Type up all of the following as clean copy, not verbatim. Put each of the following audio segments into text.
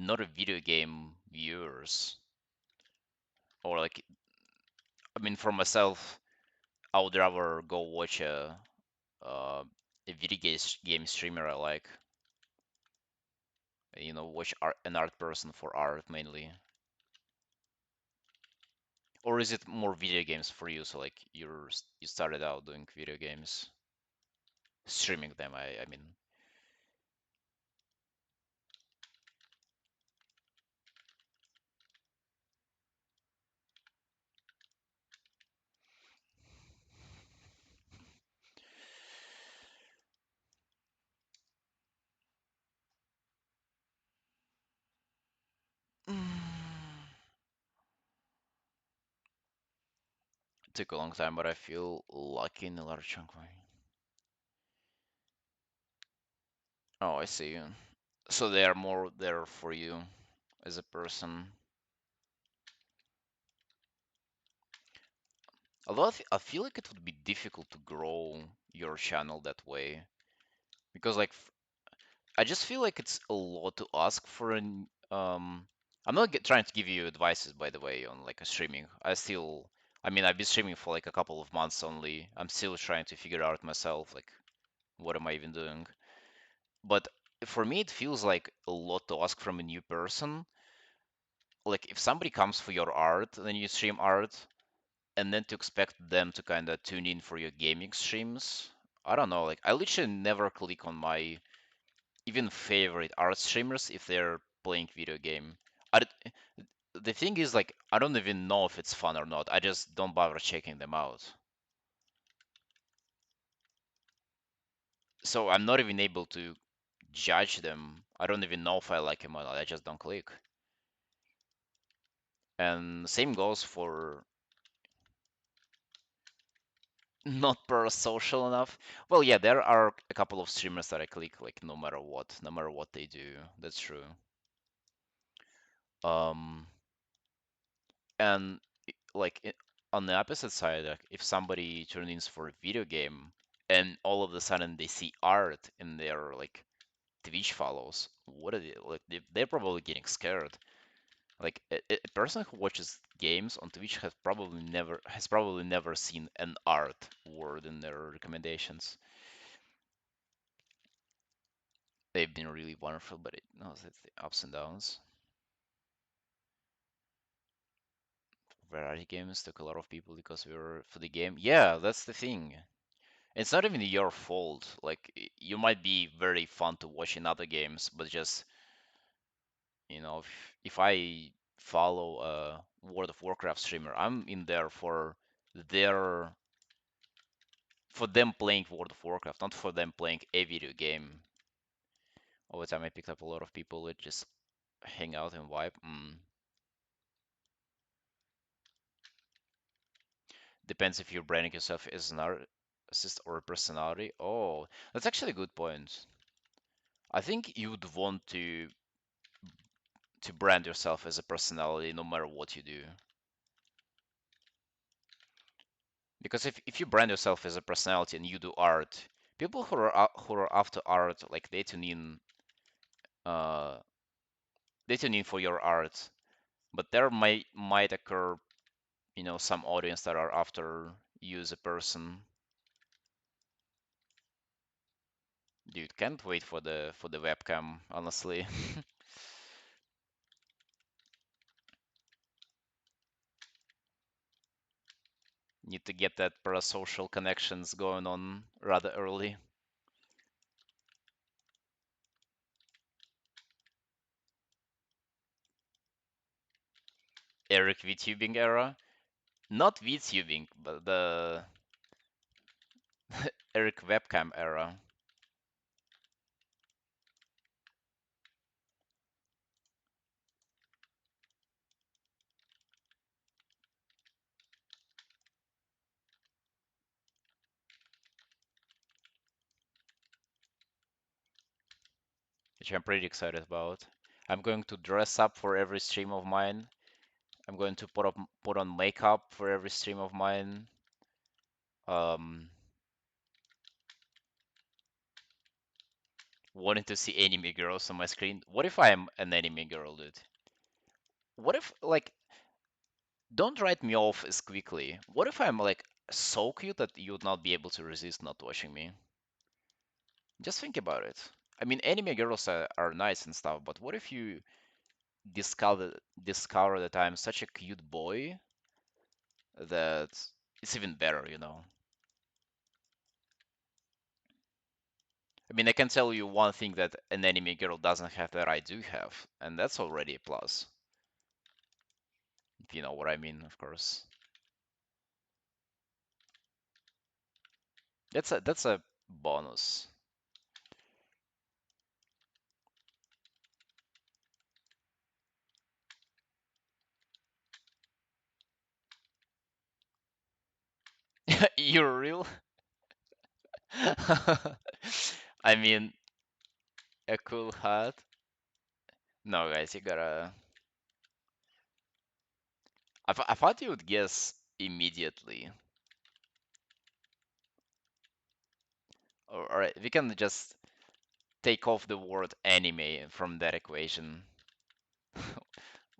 not a video game viewers. Or like, I mean, for myself, I would rather go watch uh, a game streamer I like. Watch an art person for art mainly. Or is it more video games for you? So like you started out doing video games, streaming them. I mean. It took a long time, but I feel lucky in a large chunk way. Oh, I see. So they are more there for you as a person. Although I feel like it would be difficult to grow your channel that way because like I just feel like it's a lot to ask for an I'm not trying to give you advices by the way on like a streaming. I mean I've been streaming for like a couple of months only. I'm still trying to figure out myself like what am I even doing. But for me it feels like a lot to ask from a new person. Like if somebody comes for your art, then you stream art, and then to expect them to kind of tune in for your gaming streams. I don't know. Like I literally never click on my even favorite art streamers if they're playing video game. I, d- the thing is like I don't even know if it's fun or not. I just don't bother checking them out. So I'm not even able to judge them. I don't even know if I like them or not. I just don't click. And same goes for not social enough. Well, yeah, there are a couple of streamers that I click like no matter what they do. That's true. Um, and like on the opposite side, like, if somebody turns in for a video game and all of a sudden they see art in their like Twitch follows, what are they like? They're probably getting scared. Like a person who watches games on Twitch has probably never seen an art word in their recommendations. They've been really wonderful, but it knows it's the ups and downs. Variety games took a lot of people because we were for the game. Yeah, that's the thing. It's not even your fault. Like you might be very fun to watch in other games, but just if I follow a World of Warcraft streamer, I'm in there their for them playing World of Warcraft, not for them playing a video game. Over time, I picked up a lot of people that just hang out and vibe. Depends if you're branding yourself as an artist or a personality. Oh, that's actually a good point. I think you would want to brand yourself as a personality no matter what you do. Because if you brand yourself as a personality and you do art, people who are after art, like uh they tune in for your art, but there might occur, some audience that are after you as a person. Dude, can't wait for the webcam, honestly. Need to get that parasocial connections going on rather early. Eric VTubing era? Not VTubing, but the Eric webcam era. Which I'm pretty excited about. I'm going to dress up for every stream of mine. I'm going to put on makeup for every stream of mine. Um, wanting to see anime girls on my screen. What if I'm an anime girl, dude? What if, like, don't write me off as quickly. What if I'm, like, so cute that you would not be able to resist not watching me? Just think about it. I mean, anime girls are nice and stuff, but what if you discover that I'm such a cute boy that it's even better, you know? I mean, I can tell you one thing that an anime girl doesn't have that I do have, and that's already a plus. If you know what I mean, of course. That's a bonus. You're real? I mean, a cool hat. No, guys, you gotta. I thought you would guess immediately. Alright, we can just take off the word anime from that equation.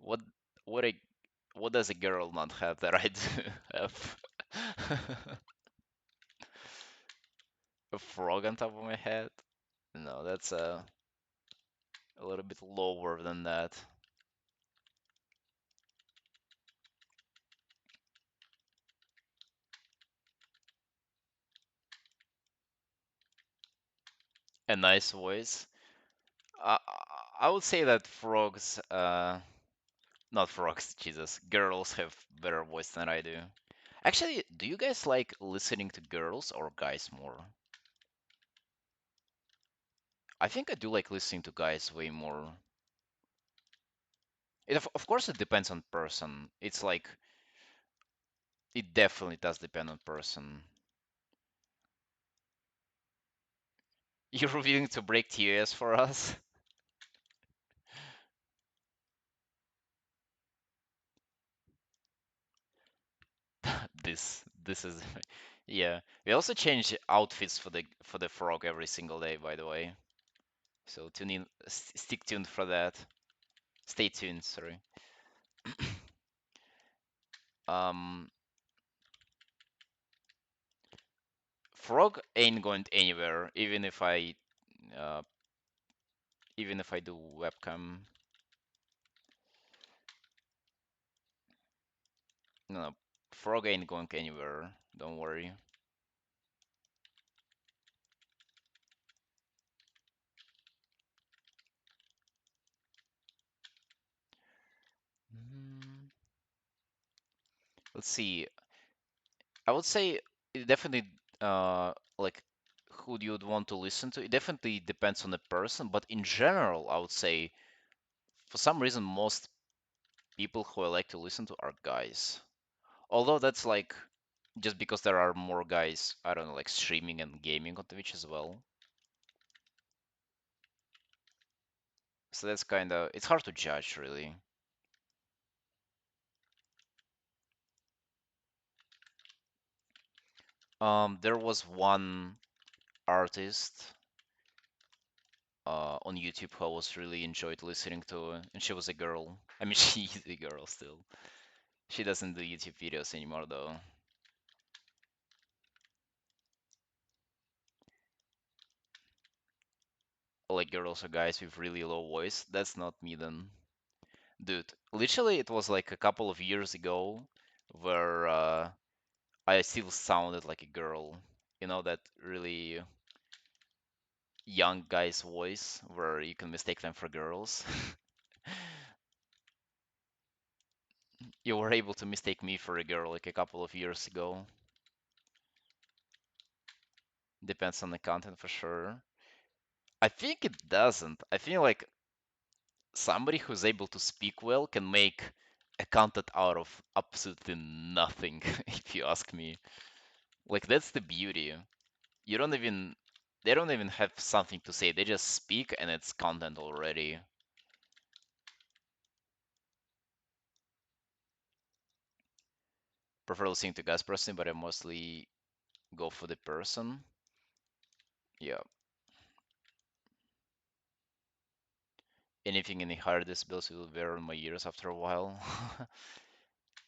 What what a what does a girl not have that I do have? A frog on top of my head? No, that's a little bit lower than that. A nice voice. I I would say that frogs, not frogs, Jesus, girls have better voice than I do. Actually, do you guys like listening to girls or guys more? I think I do like listening to guys way more. Of course, it depends on person. It's like it definitely does depend on person. You're willing to break tears for us? This is yeah. We also change outfits for the frog every single day, by the way. So tune in, stick tuned for that. Stay tuned, sorry. Um, frog ain't going anywhere, uh, even if I do webcam. No, frog ain't going anywhere. Don't worry. Mm, let's see. I would say it definitely like who you'd want to listen to. It definitely depends on the person, but in general, I would say for some reason most people who I like to listen to are guys. Although that's like just because there are more guys, I don't know, like streaming and gaming on Twitch as well. So that's kind of it's hard to judge really. There was one artist on YouTube who I was really enjoyed listening to, and she was a girl. I mean, she's a girl still. She doesn't do YouTube videos anymore though. Like girls or guys with really low voice. That's not me then. Dude, literally it was like a couple of years ago where I still sounded like a girl. You know that really young guy's voice where you can mistake them for girls. You were able to mistake me for a girl like a couple of years ago. Depends on the content for sure. I think it doesn't. I feel like somebody who's able to speak well can make a content out of absolutely nothing, if you ask me. Like that's the beauty. You don't even they don't even have something to say. They just speak and it's content already. Prefer listening to guys personally, but I mostly go for the person. Yeah. anything any higher decibels will wear on my ears after a while.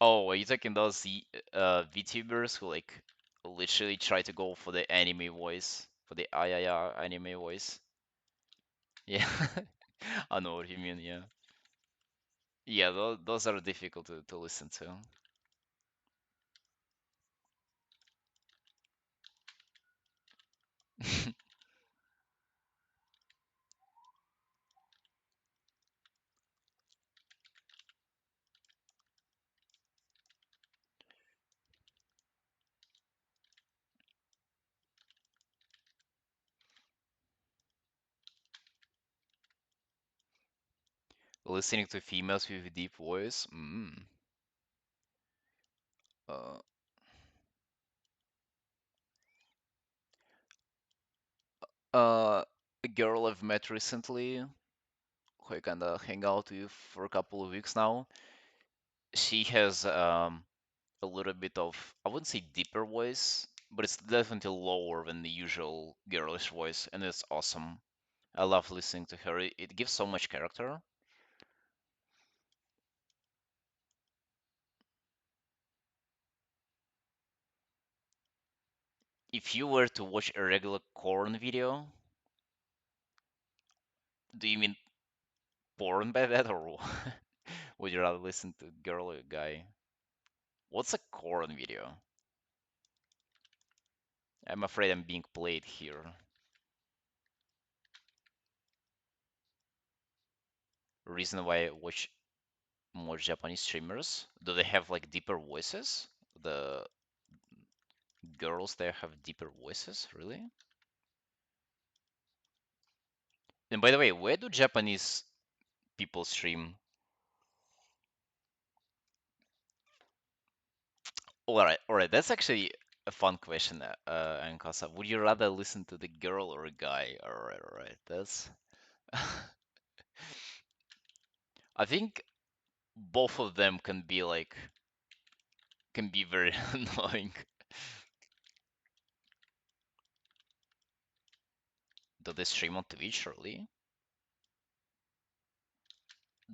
Oh, are you talking those VTubers who like literally try to go for the anime voice, for the IIR anime voice? Yeah, I know what you mean. Yeah, yeah, those are difficult to listen to. Listening to females with deep voice. Uh, a girl I've met recently, who I kinda hang out with for a couple of weeks now. She has a little bit of, I wouldn't say deeper voice, but it's definitely lower than the usual girlish voice, and it's awesome. I love listening to her. It gives so much character. If you were to watch a regular corn video, do you mean porn by that, or would you rather listen to girl or guy? What's a corn video? I'm afraid I'm being played here. Reason why I watch more Japanese streamers? Do they have like deeper voices? The girls there have deeper voices, really? And by the way, where do Japanese people stream? All right, that's actually a fun question, Ankasa. Would you rather listen to the girl or a guy? All right, that's. I think both of them can be very annoying. Do they stream on Twitch, really?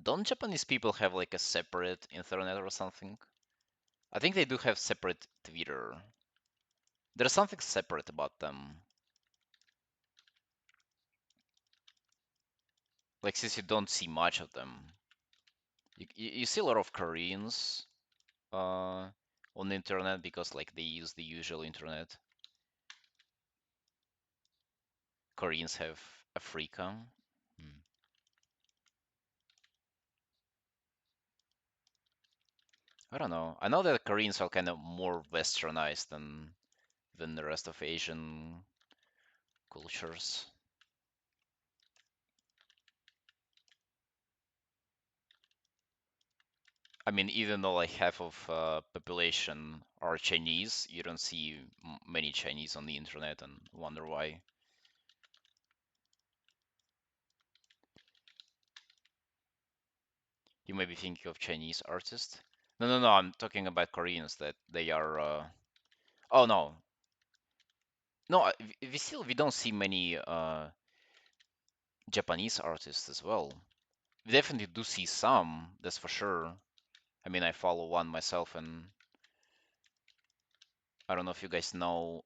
Don't Japanese people have like a separate internet or something? I think they do have separate Twitter. There's something separate about them. Like since you don't see much of them, you see a lot of Koreans uh, on the internet because like they use the usual internet. Koreans have Africa. Hmm. I don't know. I know that Koreans are kind of more westernized than the rest of Asian cultures. I mean, even though like half of population are Chinese, you don't see many Chinese on the internet and wonder why. You may be thinking of Chinese artists. No. I'm talking about Koreans that they are. Oh no, no. We don't see many Japanese artists as well. We definitely do see some. That's for sure. I mean, I follow one myself, and I don't know if you guys know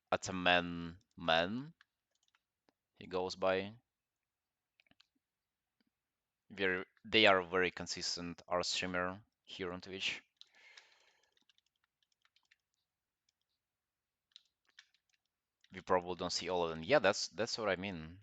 Ataman Man. He goes by. They are a very consistent art streamer here on Twitch. We probably don't see all of them. Yeah, that's what I mean.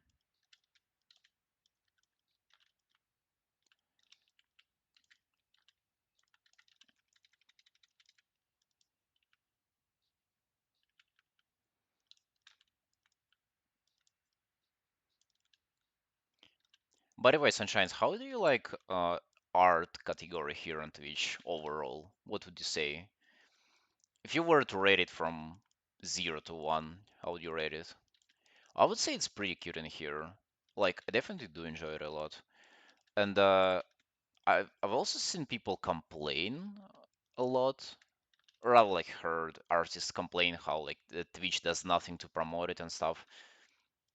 By the way, Sunshines, how do you like art category here on Twitch overall? What would you say? If you were to rate it from 0 to 1, how would you rate it? I would say it's pretty cute in here. Like, I definitely do enjoy it a lot. And I've also seen people complain a lot, or I've like heard artists complain how like the Twitch does nothing to promote it and stuff.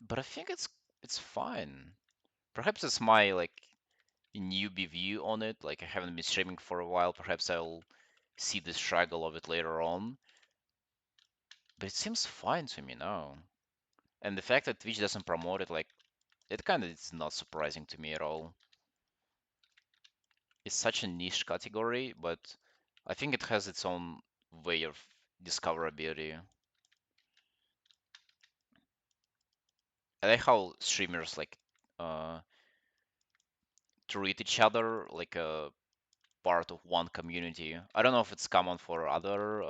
But I think it's fine. Perhaps it's my like newbie view on it. Like I haven't been streaming for a while. Perhaps I'll see the struggle of it later on. But it seems fine to me now. And the fact that Twitch doesn't promote it, like, it kind of is not surprising to me at all. It's such a niche category, but I think it has its own way of discoverability. I like how streamers like uh, treat each other like a part of one community. I don't know if it's common for other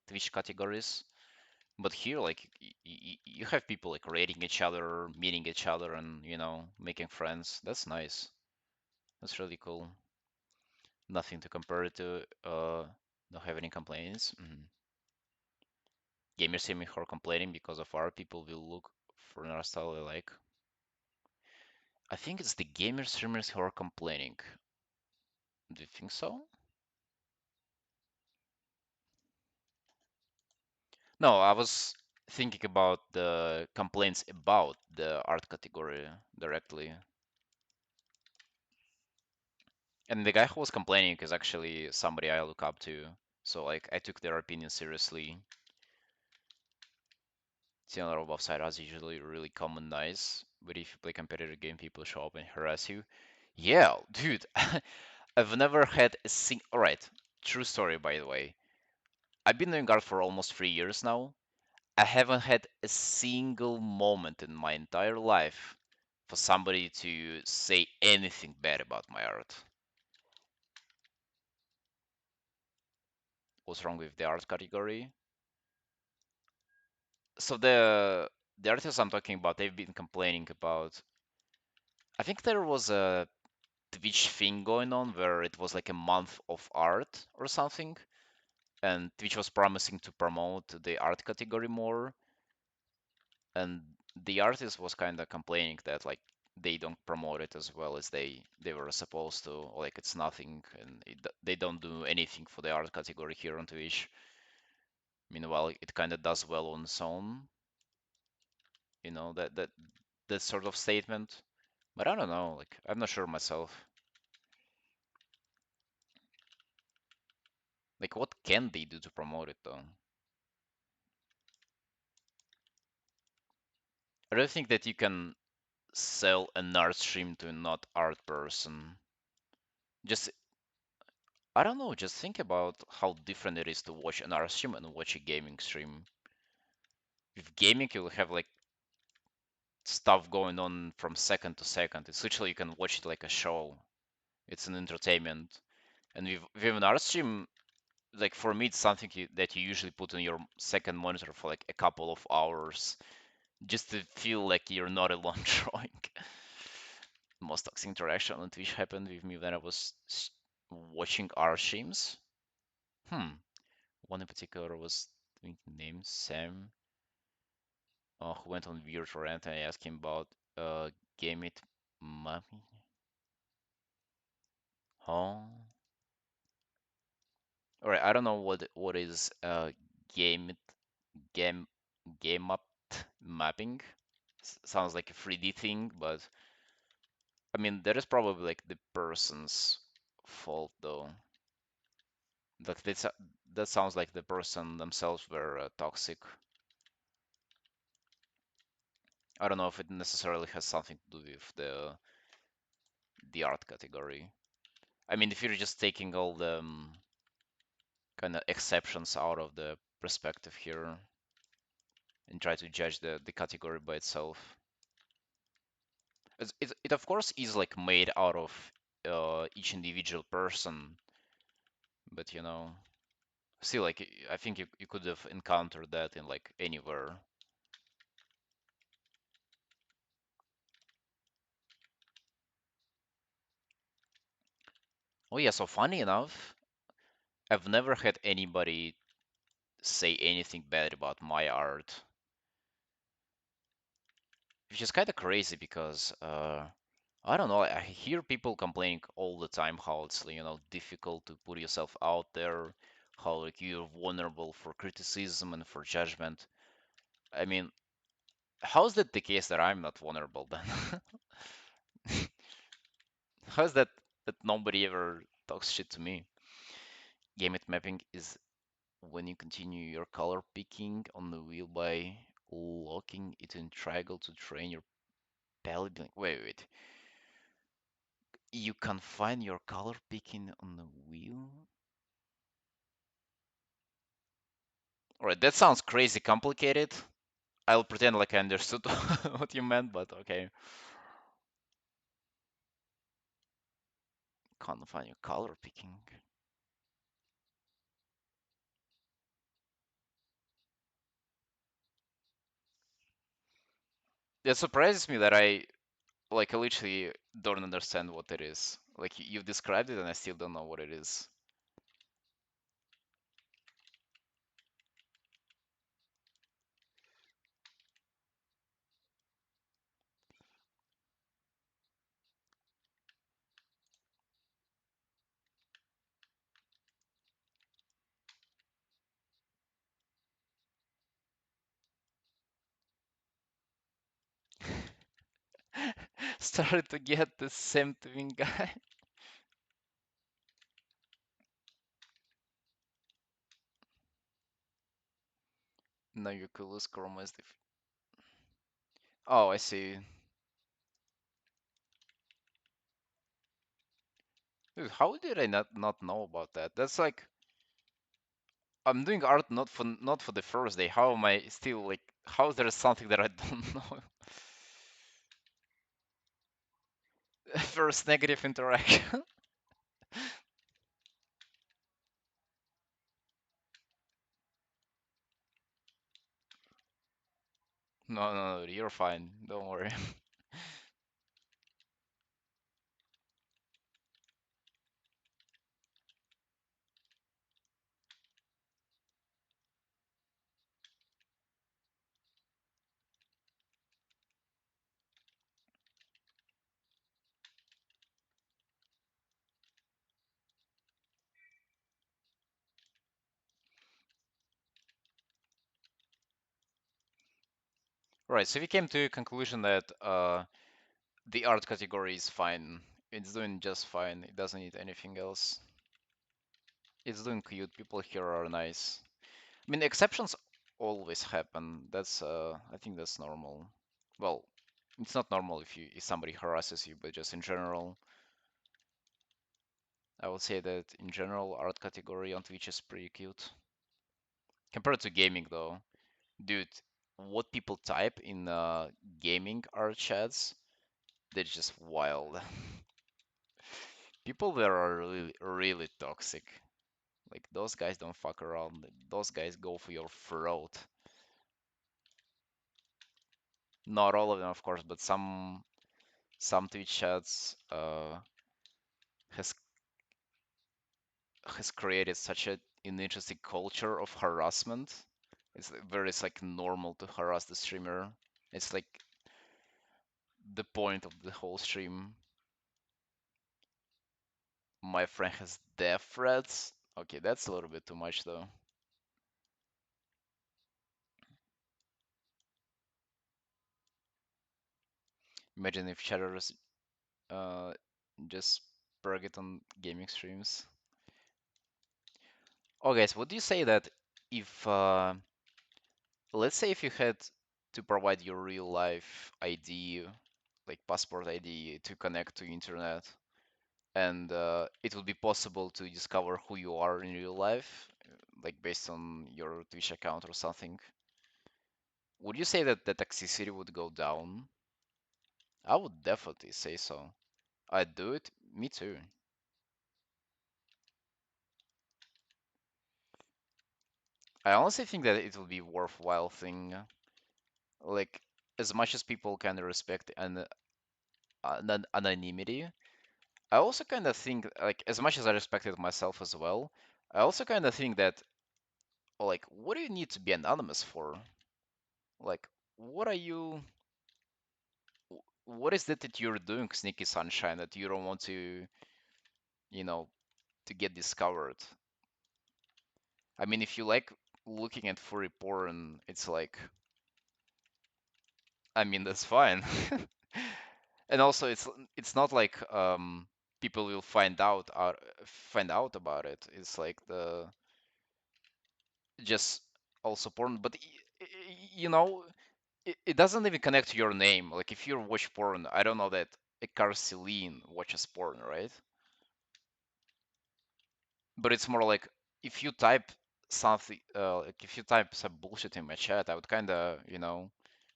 Twitch categories, but here, like, you have people like rating each other, meeting each other, and making friends. That's nice. That's really cool. Nothing to compare it to. Don't have any complaints. Gamers see me who complaining because of our people will look for another style they like. I think it's the gamer streamers who are complaining. Do you think so? No, I was thinking about the complaints about the art category directly. And the guy who was complaining is actually somebody I look up to. So like I took their opinion seriously. Seeing a lot of offside is usually really common nice, but if you play competitive game, people show up and harass you. Yeah, dude, I've never had a Alright, true story by the way. I've been doing art for almost 3 years now. I haven't had a single moment in my entire life for somebody to say anything bad about my art. What's wrong with the art category? So the artists I'm talking about, they've been complaining about. I think there was a Twitch thing going on where it was like a month of art or something, and Twitch was promising to promote the art category more, and the artist was kind of complaining that like they don't promote it as well as they were supposed to, like it's nothing, and they don't do anything for the art category here on Twitch. Meanwhile, it kind of does well on its own, that sort of statement. But I don't know, like I'm not sure myself. Like what can they do to promote it though? I don't think that you can sell an art stream to a not art person. Just I don't know, just think about how different it is to watch an art stream and watch a gaming stream. With gaming, you'll have like stuff going on from second to second. It's literally you can watch it like a show. It's an entertainment. And with an art stream, like for me, it's something that you usually put on your second monitor for like a couple of hours, just to feel like you're not alone drawing. The most toxic interaction on Twitch happened with me when I was watching art streams. One in particular was, I think, named Sam, who went on weird rant, and I asked him about game it mapping. Huh? Alright, I don't know what is game it game game up mapping. Sounds like a 3D thing, but I mean that is probably like the person's fault though. That sounds like the person themselves were toxic. I don't know if it necessarily has something to do with the art category. I mean, if you're just taking all the kind of exceptions out of the perspective here and try to judge the category by itself, it of course is like made out of each individual person, but still, like I think you could have encountered that in like anywhere. Oh yeah, so funny enough, I've never had anybody say anything bad about my art, which is kind of crazy because I don't know. I hear people complaining all the time how it's difficult to put yourself out there, how like you're vulnerable for criticism and for judgment. I mean, how is that the case that I'm not vulnerable then? How's that nobody ever talks shit to me? Gamut mapping is when you continue your color picking on the wheel by locking it in triangle to train your palette. Wait. You confine your color picking on the wheel? Alright, that sounds crazy complicated. I'll pretend like I understood what you meant, but okay. Confine your color picking. It surprises me that I literally don't understand what it is. Like you've described it and I still don't know what it is. Started to get the same twin guy. Now you could lose chroma as Oh, I see. Dude, how did I not know about that? That's like I'm doing art not for the first day. How am I still like how is there something that I don't know? First negative interaction. No, you're fine. Don't worry. Right, so we came to a conclusion that the art category is fine. It's doing just fine. It doesn't need anything else. It's doing cute. People here are nice. I mean, exceptions always happen. I think that's normal. Well, it's not normal if somebody harasses you, but just in general, I would say that in general, art category on Twitch is pretty cute. Compared to gaming, though, dude, what people type in gaming art chats, they're just wild. People there are really toxic. Like those guys don't fuck around. Those guys go for your throat. Not all of them, of course, but some Twitch chats has has created such an interesting culture of harassment. It's like normal to harass the streamer. It's like the point of the whole stream. My friend has death threats. Okay, that's a little bit too much though. Imagine if chatters uh just perk it on gaming streams. Oh, guys, would you say that if let's say if you had to provide your real life ID, like passport ID, to connect to internet, and it would be possible to discover who you are in real life, like based on your Twitch account or something, would you say that the toxicity would go down? I would definitely say so. I'd do it. Me too. I honestly think that it would be worthwhile thing. Like, as much as people kind of respect anonymity, I also kind of think, like, as much as I respect it myself as well, I also kind of think that, like, what do you need to be anonymous for? Like, what are you, what is it that you're doing, Sneaky Sunshine, that you don't want you know, to get discovered? I mean, if you like looking at furry porn, it's like, I mean, that's fine. And also, it's not like people will find out about it. It's like the just also porn, but you know, it doesn't even connect to your name. Like if you watch porn, I don't know that a Celine watches porn, right? But it's more like if you type something, like if you type some bullshit in my chat, I would kind of,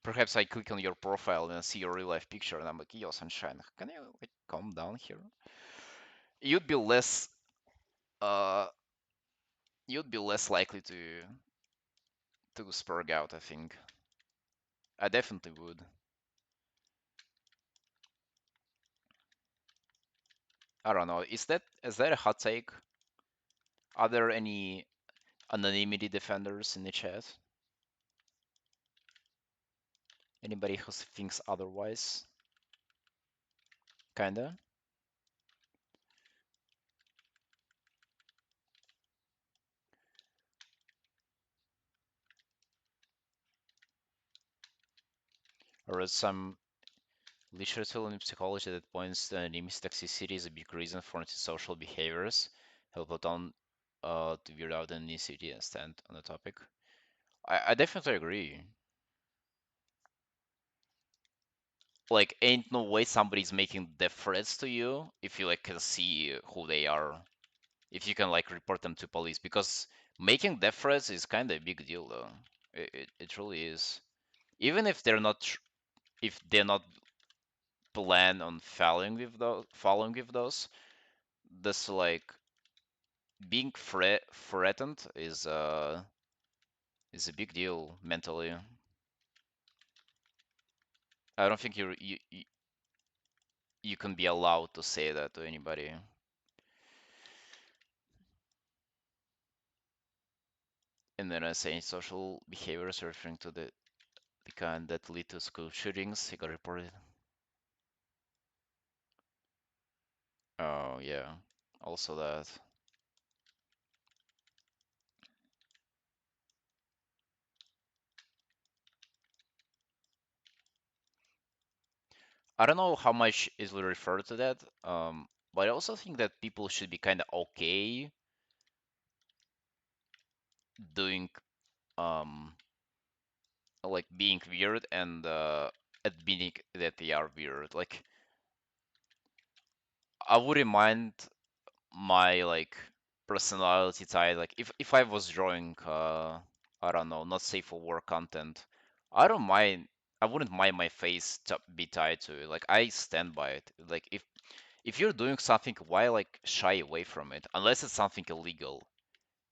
perhaps I click on your profile and I see your real life picture, and I'm like, yo, sunshine, can you like calm down here? You'd be less, uh, you'd be less likely to spurg out, I think. I definitely would. I don't know. Is that a hot take? Are there any anonymity defenders in the chat? Anybody who thinks otherwise? Kinda. Or is some literature in psychology that points to anonymous toxicity is a big reason for antisocial behaviors. Help out on to weird out anomicity and stand on the topic. I definitely agree. Like, ain't no way somebody's making death threats to you if you like can see who they are. If you can like report them to police, because making death threats is kind of a big deal, though. It really is. Even if they're not plan on following with those, this like being threatened is a big deal mentally. I don't think you can be allowed to say that to anybody. And then I say social behaviors referring to the kind that lead to school shootings. He got reported. Oh yeah, also that. I don't know how much is referred to that, but I also think that people should be kind of okay doing um like being weird and admitting that they are weird. Like I wouldn't mind my like personality type. Like if I was drawing I don't know, not safe for work content, I don't mind. I wouldn't mind my face to be tied to it. Like I stand by it. Like if you're doing something, why like shy away from it? Unless it's something illegal.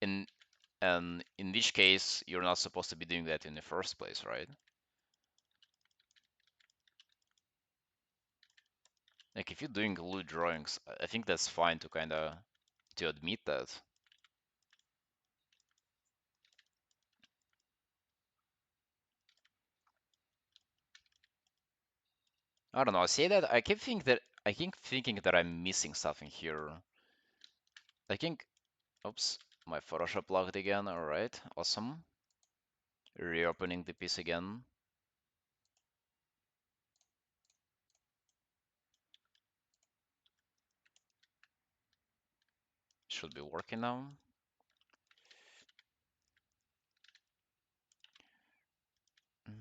In and in which case you're not supposed to be doing that in the first place, right? Like if you're doing lewd drawings, I think that's fine to kind of to admit that. I don't know. I say that I keep thinking that I'm missing something here. I think, oops, my Photoshop logged again. All right, awesome. Reopening the piece again. Should be working now. Mm.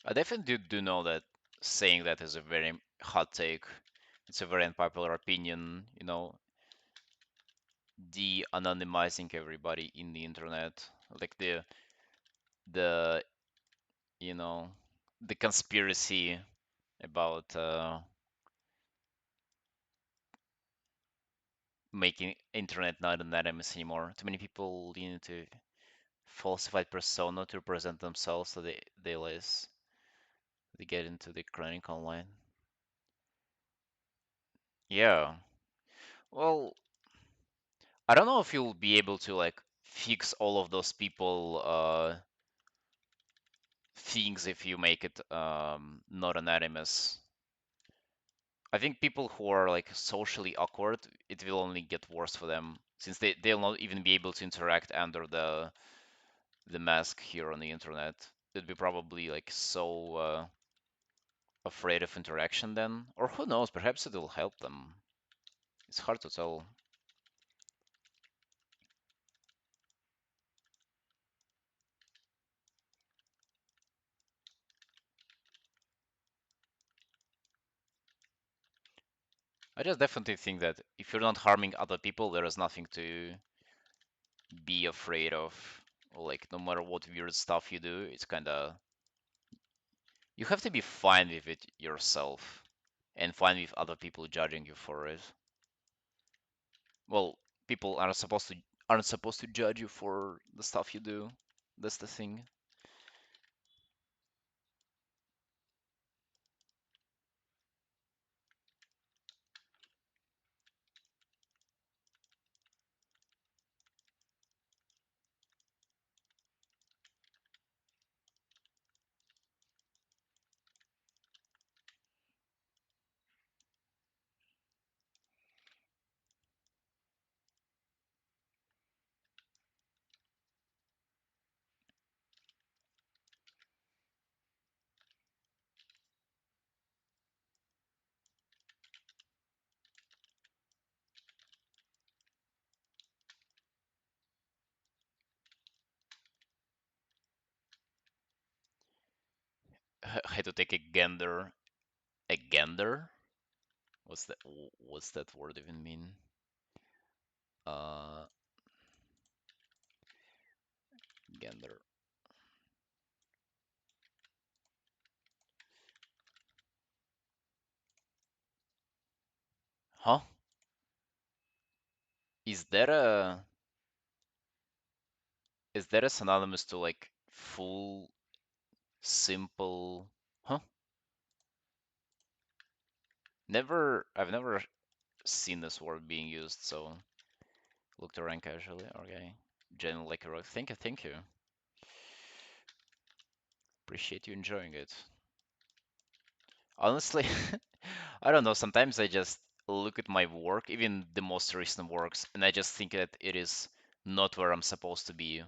I definitely do know that saying that is a very hot take. It's a very unpopular opinion, de-anonymizing everybody in the internet. Like the you know the conspiracy about making internet not anonymous anymore. Too many people lean into falsified persona to represent themselves, so they get into the chronic online. Yeah. Well, I don't know if you'll be able to like fix all of those people things if you make it not anonymous. I think people who are like socially awkward, it will only get worse for them since they'll not even be able to interact under the mask here on the internet. They'd be probably like so afraid of interaction then, or who knows? Perhaps it will help them. It's hard to tell. I just definitely think that if you're not harming other people, there is nothing to be afraid of. Like no matter what weird stuff you do, it's kind of you have to be fine with it yourself and fine with other people judging you for it. Well, people aren't supposed to judge you for the stuff you do. That's the thing. I had to take a gander. A gander? What's that word even mean? Uh, gander. Huh? Is that a is that a synonymous to like full, simple? Huh? I've never seen this word being used, so looked around casually. Okay. General like a rock. Thank you, thank you. Appreciate you enjoying it. Honestly, I don't know. Sometimes I just look at my work, even the most recent works, and I just think that it is not where I'm supposed to be.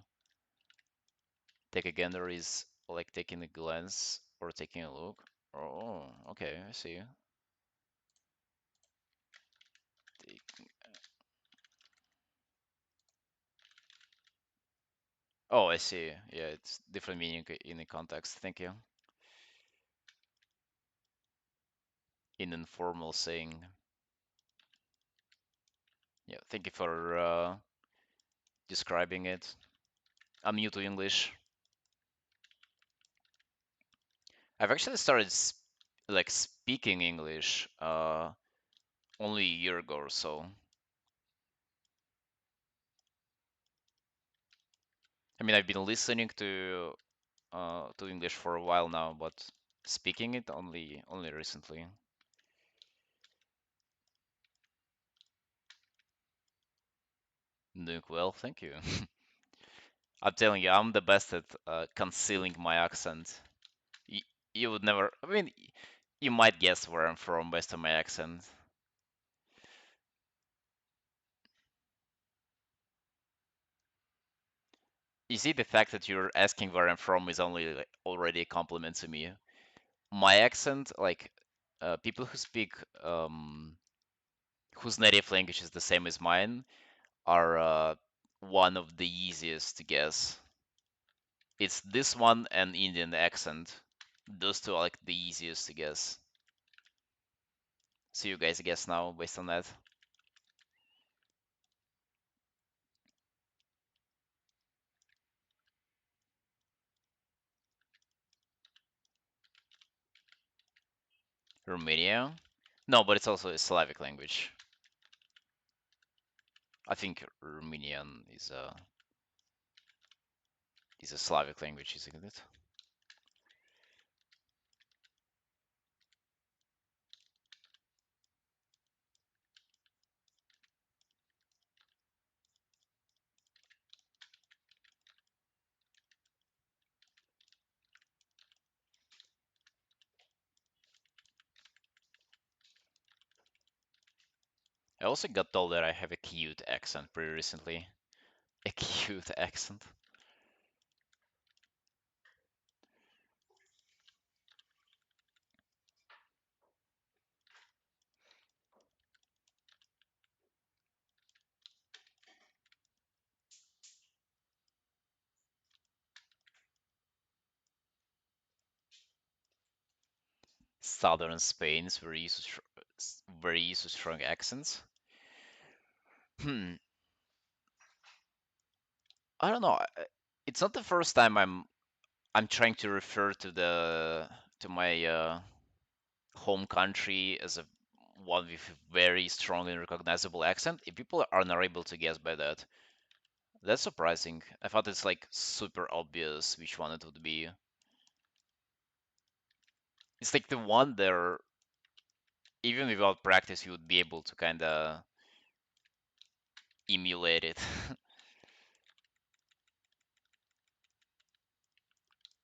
Take a gander is like taking a glance or taking a look. Oh, okay, I see. Take- Oh, I see. Yeah, it's different meaning in the context. Thank you. In informal saying. Yeah, thank you for describing it. I'm new to English. I've actually started like speaking English only a year ago or so. I mean, I've been listening to English for a while now, but speaking it only recently. Doing well, thank you. I'm telling you, I'm the best at concealing my accent. Y you would never. I mean, you might guess where I'm from based on my accent. You see, the fact that you're asking where I'm from is only like, already a compliment to me. My accent, like people who speak whose native language is the same as mine, are one of the easiest to guess. It's this one and Indian accent. Those two are like the easiest to guess. So you guys guess now based on that. Romania? No, but it's also a Slavic language. I think Romanian is a Slavic language, isn't it? I also got told that I have a cute accent pretty recently. A cute accent. Southern Spain is very used to very used to strong accents. Hmm. I don't know. It's not the first time I'm trying to refer to the to my home country as a one with a very strong and recognizable accent. If people are not able to guess by that, that's surprising. I thought it's like super obvious which one it would be. It's like the one there, even without practice, you would be able to kind of emulate it.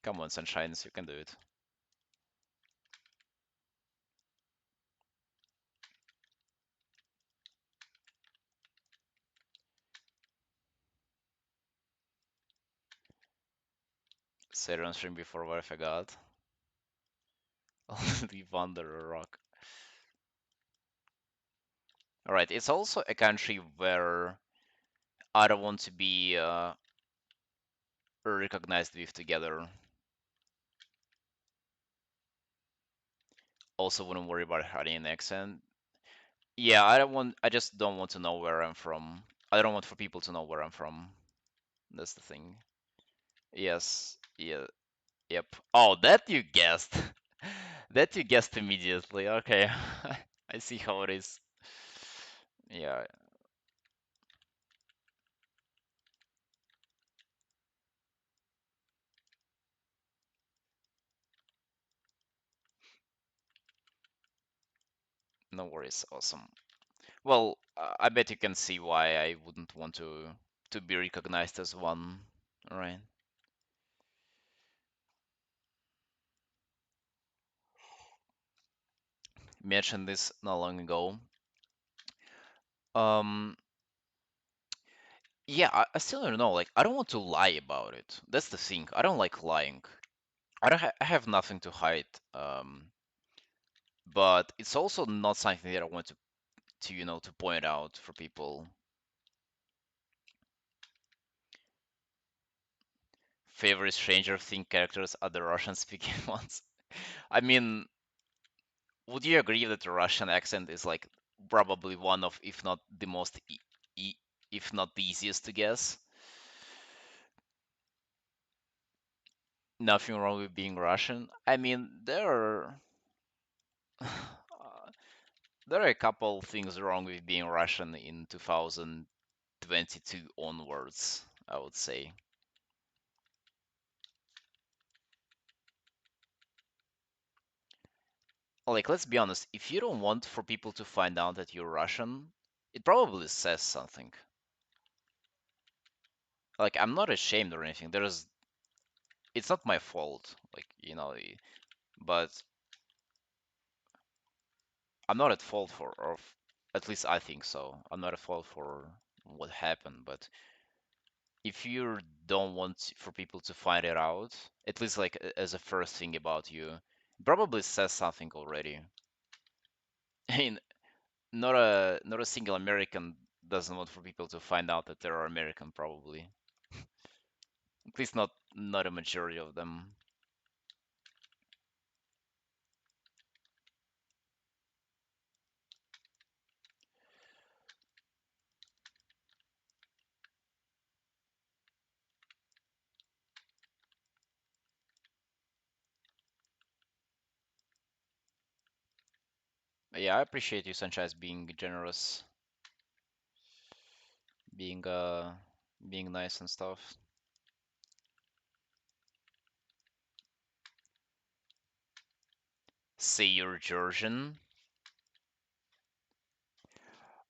Come on, Sunshines, you can do it. Said on stream before what I forgot. Live under a rock. Alright, it's also a country where I don't want to be recognized with together. Also wouldn't worry about having an accent. Yeah, I just don't want to know where I'm from. I don't want for people to know where I'm from. That's the thing. Yes, yeah, yep. Oh, that you guessed. That you guessed immediately. Okay. I see how it is. Yeah, no worries. Awesome. Well, I bet you can see why I wouldn't want to be recognized as one. All right. Mentioned this not long ago. Um, yeah, I still don't know. Like, I don't want to lie about it. That's the thing. I don't like lying. I have nothing to hide. But it's also not something that I want to to point out for people. Favorite Stranger Thing characters are the Russian speaking ones. I mean, would you agree that the Russian accent is like probably one of, if not the most, e if not the easiest to guess? Nothing wrong with being Russian. I mean, there are a couple things wrong with being Russian in 2022 onwards, I would say. Like, let's be honest, if you don't want for people to find out that you're Russian, it probably says something. Like, I'm not ashamed or anything. It's not my fault. Like, but I'm not at fault at least I think so. I'm not at fault for what happened. But if you don't want for people to find it out, at least like as a first thing about you, it probably says something already. I mean, not a single American doesn't want for people to find out that they're American, probably. At least not a majority of them. But yeah, I appreciate you, Sunshine, being generous, being being nice and stuff. Say you're Georgian.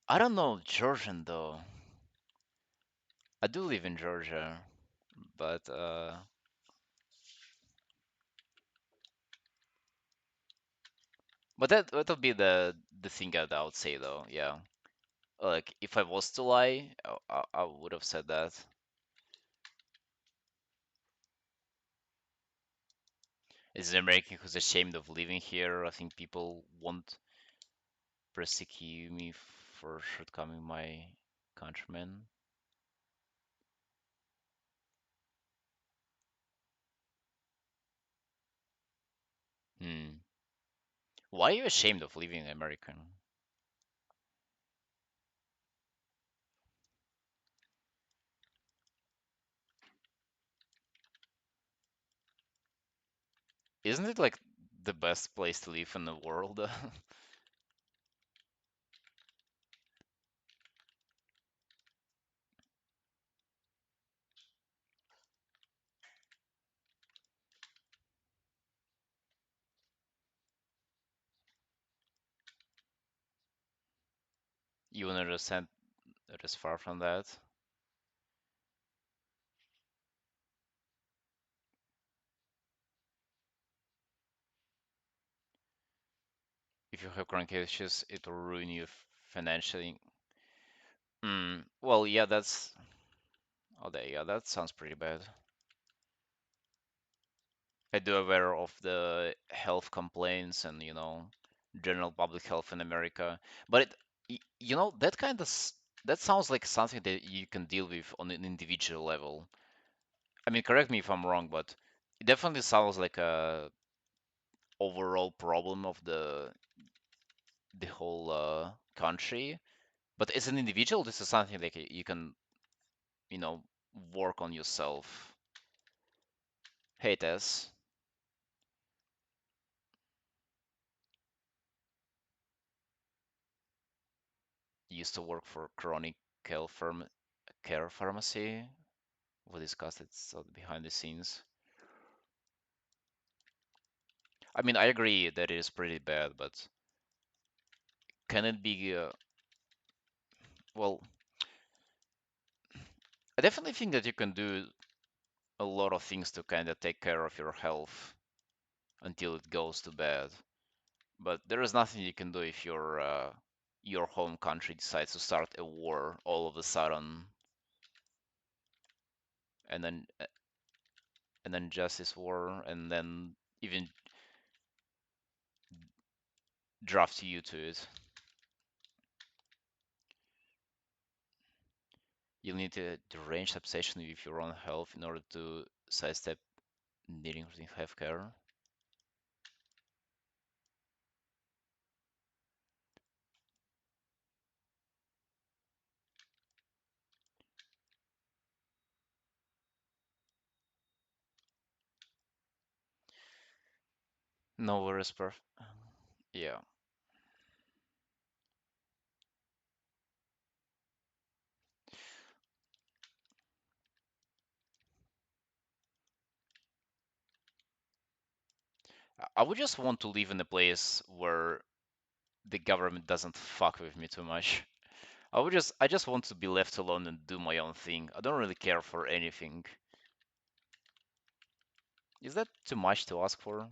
I don't know Georgian though. I do live in Georgia, but that'll be the thing that I would say though. Yeah, Like, if I was to lie, I would have said that. As an American who's ashamed of living here, I think people won't persecute me for shortcoming my countrymen. Hmm. Why are you ashamed of living American? Isn't it like the best place to live in the world? You wouldn't understand that is far from that. If you have chronic issues, it will ruin you financially. Well, yeah, that's. Oh, there, yeah, that sounds pretty bad. I do aware of the health complaints and general public health in America, but that kind of that sounds like something that you can deal with on an individual level. I mean, correct me if I'm wrong, but it definitely sounds like a overall problem of the whole country. But as an individual, this is something like you can you know work on yourself. Hey, Tess, used to work for chronic care pharmacy. We discussed it sort of behind the scenes. I mean, I agree that it is pretty bad, but can it be? Well, I definitely think that you can do a lot of things to kind of take care of your health until it goes to bad. But there is nothing you can do if your home country decides to start a war all of a sudden, and then justice war, and then even draft you to it. You'll need to arrange obsession with your own health in order to sidestep needing healthcare. No worries, perf. Yeah, I would just want to live in a place where the government doesn't fuck with me too much. I just want to be left alone and do my own thing. I don't really care for anything. Is that too much to ask for?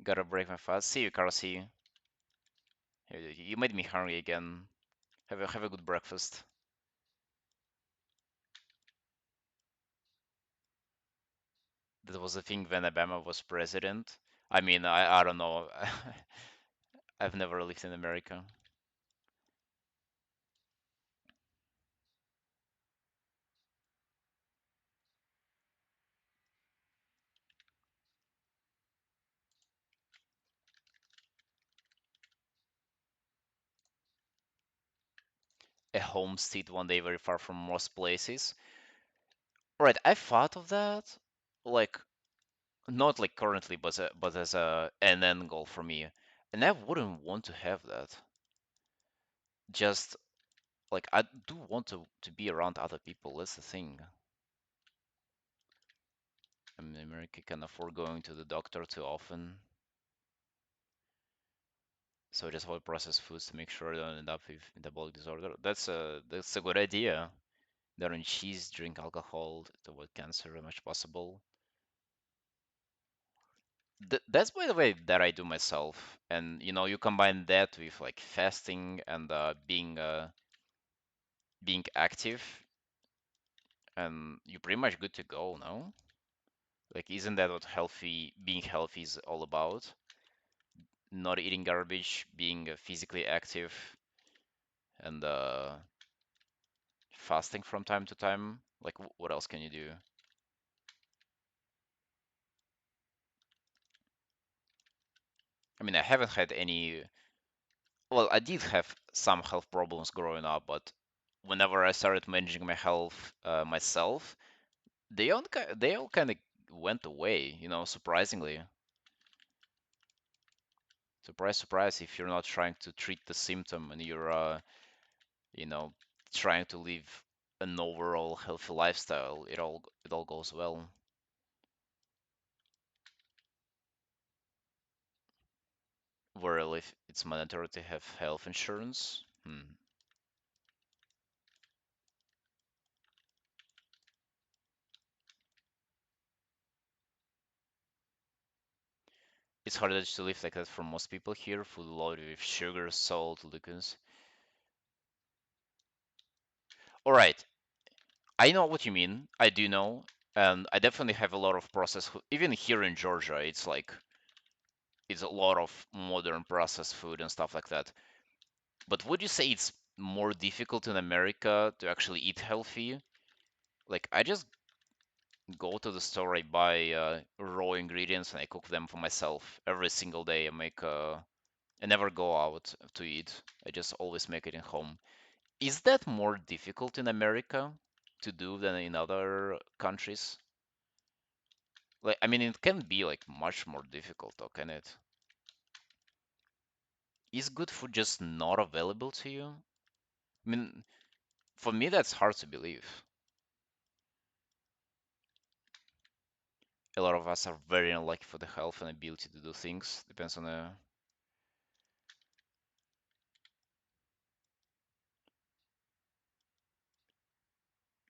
Gotta break my fast. See you, Carl. See you. You made me hungry again. Have a good breakfast. That was the thing when Obama was president. I mean, I don't know. I've never lived in America. A homestead one day very far from most places. Right, I thought of that, like not like currently, but as an end goal for me, and I wouldn't want to have that. Just like I do want to be around other people. That's the thing. I mean, America can afford going to the doctor too often, so just avoid processed foods to make sure I don't end up with metabolic disorder. That's a good idea. Don't cheese, drink alcohol to avoid cancer as much possible. That's by the way that I do myself. And you combine that with like fasting and being active, and you're pretty much good to go, no? Like, isn't that what being healthy is all about? Not eating garbage, being physically active, and fasting from time to time. Like, what else can you do? I mean, I haven't had any. Well, I did have some health problems growing up, but whenever I started managing my health myself, they all kind of went away, surprisingly. Surprise, surprise, if you're not trying to treat the symptom and you're you know, trying to live an overall healthy lifestyle, it all goes well. Where if it's mandatory to have health insurance, it's harder to live like that for most people here. Food loaded with sugar, salt, glucose. All right, I know what you mean. I do know, and I definitely have a lot of processed food. Even here in Georgia, it's a lot of modern processed food and stuff like that. But would you say it's more difficult in America to actually eat healthy? Like, I just go to the store, I buy raw ingredients, and I cook them for myself every single day. I never go out to eat. I just always make it in home. Is that more difficult in America to do than in other countries? Like, I mean, it can be like much more difficult, though, can it? Is good food just not available to you? I mean, for me, that's hard to believe. A lot of us are very unlucky for the health and ability to do things. Depends on the.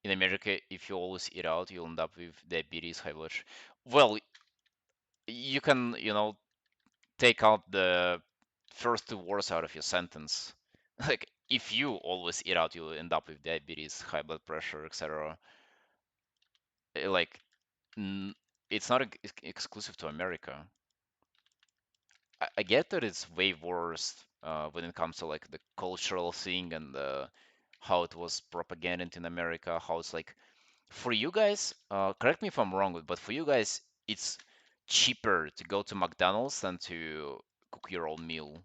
In America, if you always eat out, you'll end up with diabetes, high blood sugar. Well, you can, take out the first two words out of your sentence. Like, if you always eat out, you'll end up with diabetes, high blood pressure, etc. Like, n it's not exclusive to America. I get that it's way worse when it comes to like the cultural thing and how it was propagated in America, how it's like for you guys, correct me if I'm wrong, but for you guys, it's cheaper to go to McDonald's than to cook your own meal.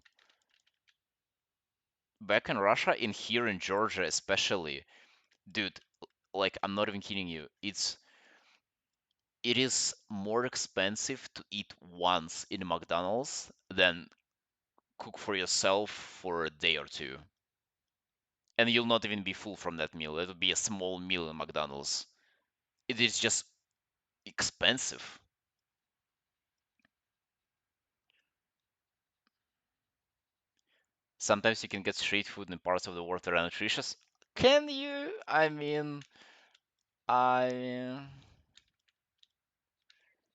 Back in Russia, in here in Georgia especially, dude, like I'm not even kidding you, it is more expensive to eat once in McDonald's than cook for yourself for a day or two. And you'll not even be full from that meal. It'll be a small meal in McDonald's. It is just expensive. Sometimes you can get street food in parts of the world that are nutritious. Can you? I mean,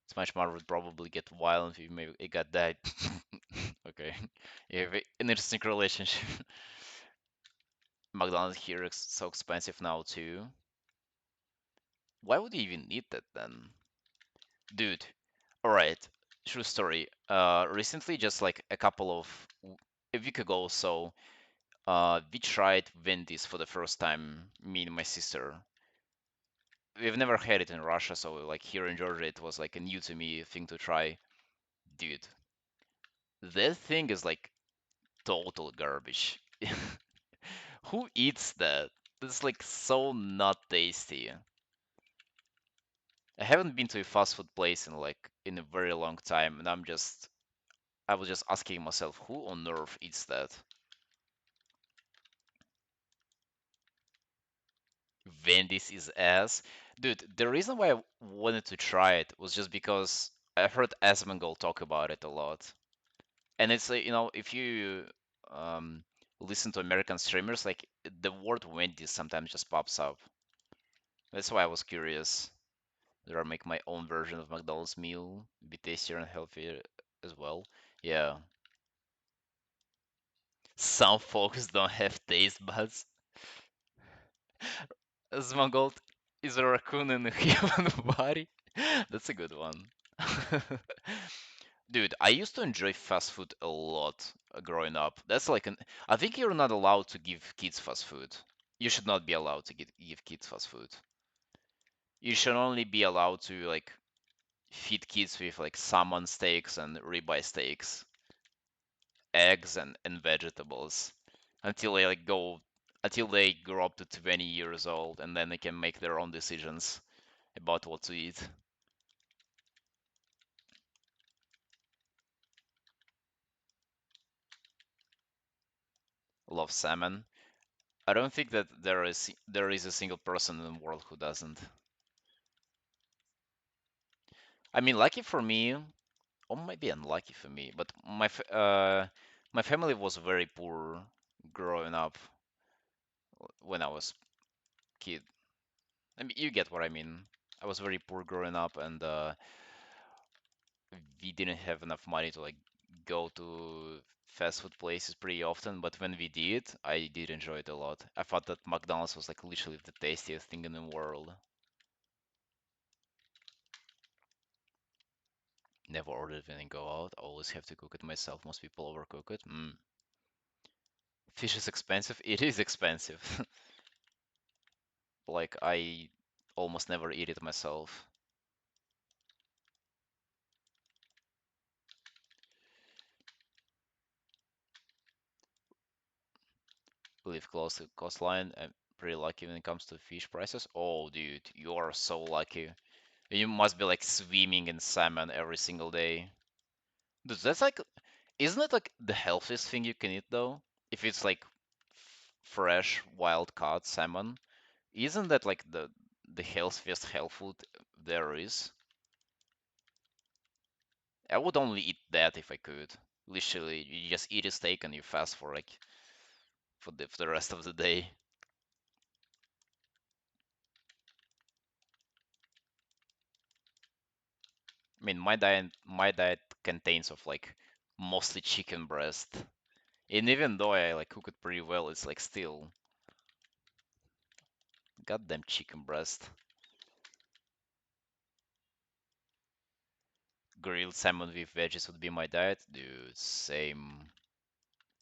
Smash would probably get violent if you maybe it got that. Okay, you have an interesting relationship. McDonald's here is so expensive now too. Why would you even need that then, dude? All right, true story. Recently, just like a week ago or so, we tried Wendy's for the first time, me and my sister. We've never had it in Russia, so like here in Georgia, it was like a new to me thing to try. Dude, that thing is like total garbage. Who eats that? It's like so not tasty. I haven't been to a fast food place in a very long time, and I was just asking myself, who on earth eats that? Wendy's is ass. Dude, the reason why I wanted to try it was just because I heard Asmongold talk about it a lot. And it's like, if you um, listen to American streamers, like the word Wendy's sometimes just pops up. That's why I was curious. Or make my own version of McDonald's meal, be tastier and healthier as well. Yeah. Some folks don't have taste buds. Smangold is a raccoon in a human body. That's a good one. Dude, I used to enjoy fast food a lot growing up. That's like an. I think you're not allowed to give kids fast food. You should not be allowed to give kids fast food. You should only be allowed to like feed kids with like salmon steaks and ribeye steaks, eggs and vegetables until they like go until they grow up to 20 years old and then they can make their own decisions about what to eat. Love salmon. I don't think that there is a single person in the world who doesn't. I mean, lucky for me, or maybe unlucky for me, but my family was very poor growing up when I was kid. I mean, you get what I mean. I was very poor growing up, and we didn't have enough money to like go to fast food places pretty often. But when we did, I did enjoy it a lot. I thought that McDonald's was like literally the tastiest thing in the world. Never ordered when I go out. Always have to cook it myself. Most people overcook it. Fish is expensive. It is expensive. Like I almost never eat it myself. Live close to the coastline. I'm pretty lucky when it comes to fish prices. Oh, dude, you are so lucky. You must be like swimming in salmon every single day. Dude, that's like, isn't it like the healthiest thing you can eat though? If it's like fresh, wild caught salmon, isn't that like the healthiest health food there is? I would only eat that if I could. Literally, you just eat a steak and you fast for like for the rest of the day. I mean, my diet contains of like mostly chicken breast, and even though I like cook it pretty well, it's like still goddamn chicken breast. Grilled salmon with veggies would be my diet. Dude, same.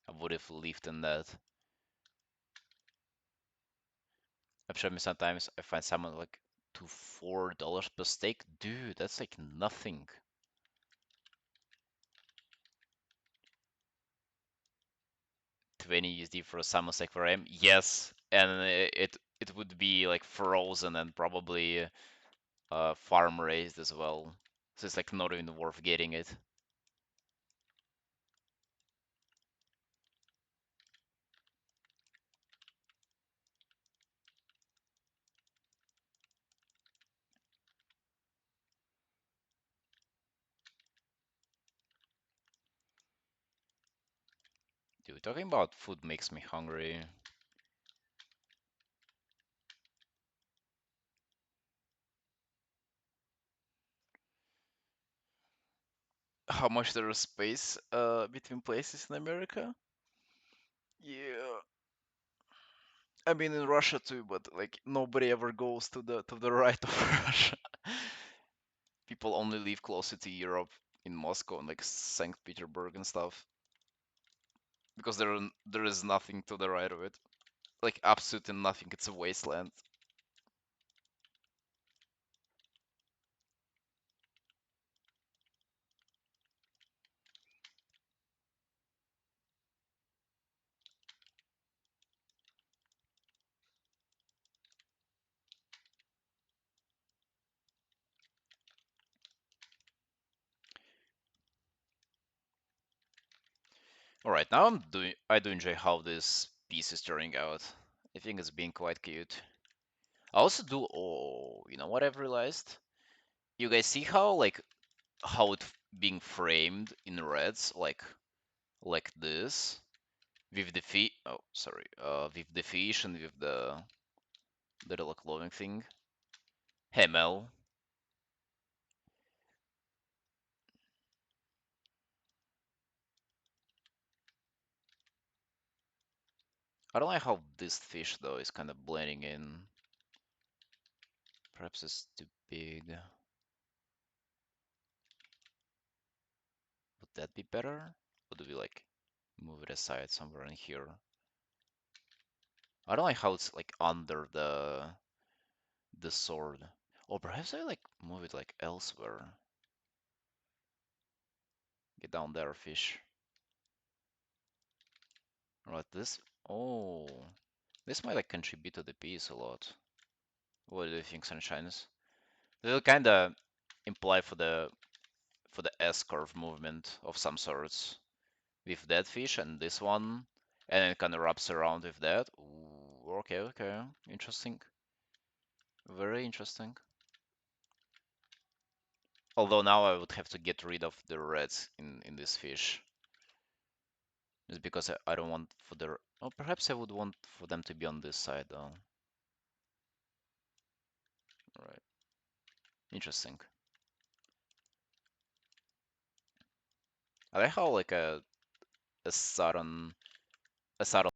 I would have lived in that. I'm sure me sometimes I find salmon like $2 to $4 per steak. Dude, that's like nothing. 20 USD for a salmon steak for him. Yes, and it would be like frozen and probably farm raised as well. So it's like not even worth getting it. Dude, talking about food makes me hungry. How much there is space between places in America? Yeah, I mean in Russia too, but like nobody ever goes to the right of Russia. People only live closer to Europe in Moscow and like Saint Petersburg and stuff because there is nothing to the right of it. Like absolutely nothing. It's a wasteland. All right, now I do enjoy how this piece is turning out. I think it's being quite cute. I also do. Oh, you know what I've realized? You guys see how it being framed in reds like this with the fish. Oh, sorry. With the fish and with the little clothing thing. Hey Mel, I don't like how this fish though is kind of blending in. Perhaps it's too big. Would that be better? Or do we like move it aside somewhere in here? I don't like how it's like under the sword. Or perhaps I like move it like elsewhere. Get down there, fish. Right, this. Oh, this might like contribute to the piece a lot. What do you think, Sunshines? This will kind of imply for the S curve movement of some sorts with that fish and this one, and it kind of wraps around with that. Ooh, okay, okay, interesting, very interesting. Although now I would have to get rid of the reds in this fish, just because I don't want for the. Oh, perhaps I would want for them to be on this side though. Right, interesting. I like how like a sudden